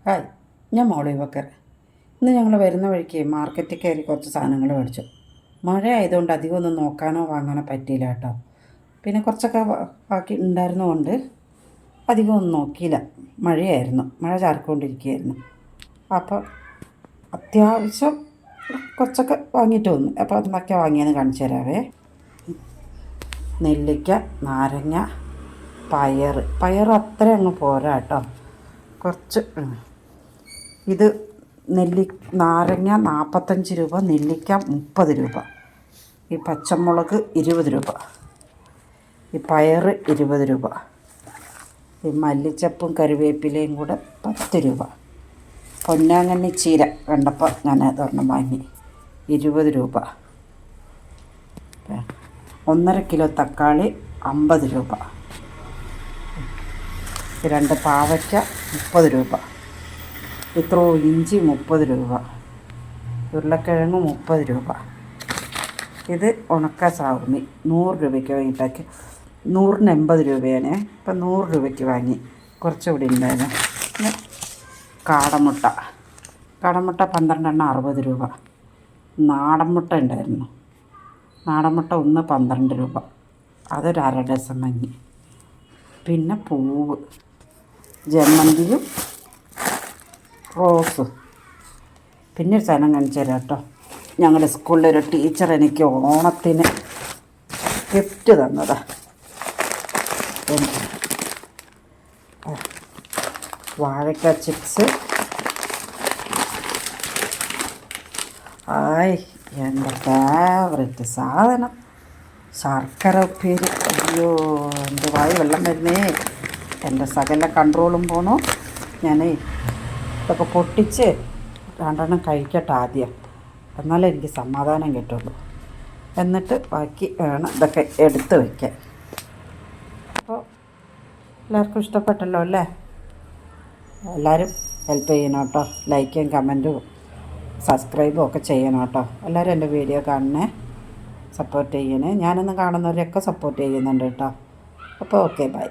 Hi, ഞാൻ മോളി ബക്കർ. ഇന്ന് ഞങ്ങൾ വരുന്ന വഴിക്ക് മാർക്കറ്റിൽ കയറി കുറച്ച് സാധനങ്ങൾ മേടിച്ചു. മഴ ആയതുകൊണ്ട് അധികം ഒന്നും നോക്കാനോ വാങ്ങാനോ പറ്റിയില്ല കേട്ടോ. പിന്നെ കുറച്ചൊക്കെ ബാക്കി ഉണ്ടായിരുന്നതുകൊണ്ട് അധികം ഒന്നും നോക്കിയില്ല. മഴ ചാറിക്കൊണ്ടിരിക്കുകയായിരുന്നു. അപ്പോൾ അത്യാവശ്യം കുറച്ചൊക്കെ വാങ്ങിയിട്ട് വന്നു. അപ്പോൾ അതൊക്കെ വാങ്ങിയെന്ന് കാണിച്ചു തരാവേ. നെല്ലിക്ക, നാരങ്ങ, പയർ അത്ര അങ്ങ് പോരാ കേട്ടോ. കുറച്ച് ഇത് നാരങ്ങ 45 രൂപ, നെല്ലിക്ക 30 രൂപ, ഈ പച്ചമുളക് 20 രൂപ, ഈ പയർ 20 രൂപ, ഈ മല്ലിച്ചപ്പും കറിവേപ്പിലയും കൂടെ 10 രൂപ, പൊന്നാങ്കണ്ണി ചീര കണ്ടപ്പോൾ ഞാൻ അതൊരെണ്ണം വാങ്ങി 20 രൂപ, 1.5 കിലോ തക്കാളി 50 രൂപ, 2 പാവയ്ക്ക 30 രൂപ, ഇഞ്ചി 30 രൂപ, ഉരുളക്കിഴങ്ങ് 30 രൂപ. ഇത് ഉണക്ക സാവുമി 100 രൂപയ്ക്ക് വാങ്ങിയിട്ടാക്കി. 100-ന് 80 രൂപയാണ്. ഇപ്പം 100 രൂപയ്ക്ക് വാങ്ങി. കുറച്ചുകൂടി ഉണ്ടായിരുന്നു. പിന്നെ കാടമുട്ട 12 എണ്ണം 60 രൂപ. നാടൻ മുട്ട ഉണ്ടായിരുന്നു. നാടൻ മുട്ട 1 12 രൂപ. അതൊരു 1/2 ഡസൻ വാങ്ങി. പിന്നെ പൂവ്, ജമന്തിയും റോസും. പിന്നെ ഒരു സാധനം കാണിച്ചു തരാം കേട്ടോ. ഞങ്ങളുടെ സ്കൂളിലൊരു ടീച്ചർ എനിക്ക് ഓണത്തിന് ഗിഫ്റ്റ് തന്നതാണ്. വാഴക്ക ചിപ്സ്. എൻ്റെ ഫേവറേറ്റ് സാധനം ശർക്കര ഉപ്പേരി. അയ്യോ, എൻ്റെ വായി വെള്ളം വരുന്നേ. എൻ്റെ സകല കൺട്രോളും പോണു. ഞാൻ ഇതൊക്കെ പൊട്ടിച്ച് 2 കഴിക്കട്ടെ ആദ്യം, എന്നാലേ എനിക്ക് സമാധാനം കിട്ടുള്ളൂ. എന്നിട്ട് ബാക്കി വേണം ഇതൊക്കെ എടുത്ത് വയ്ക്കാൻ. അപ്പോൾ എല്ലാവർക്കും ഇഷ്ടപ്പെട്ടല്ലോ അല്ലേ? എല്ലാവരും ഹെൽപ്പ് ചെയ്യണം കേട്ടോ. ലൈക്കും കമൻറ്റും സബ്സ്ക്രൈബും ഒക്കെ ചെയ്യണം കേട്ടോ. എല്ലാവരും എൻ്റെ വീഡിയോ കാണണേ, സപ്പോർട്ട് ചെയ്യണേ. ഞാനൊന്നും കാണുന്നവരെയൊക്കെ സപ്പോർട്ട് ചെയ്യുന്നുണ്ട് കേട്ടോ. അപ്പോൾ ഓക്കെ, ബൈ.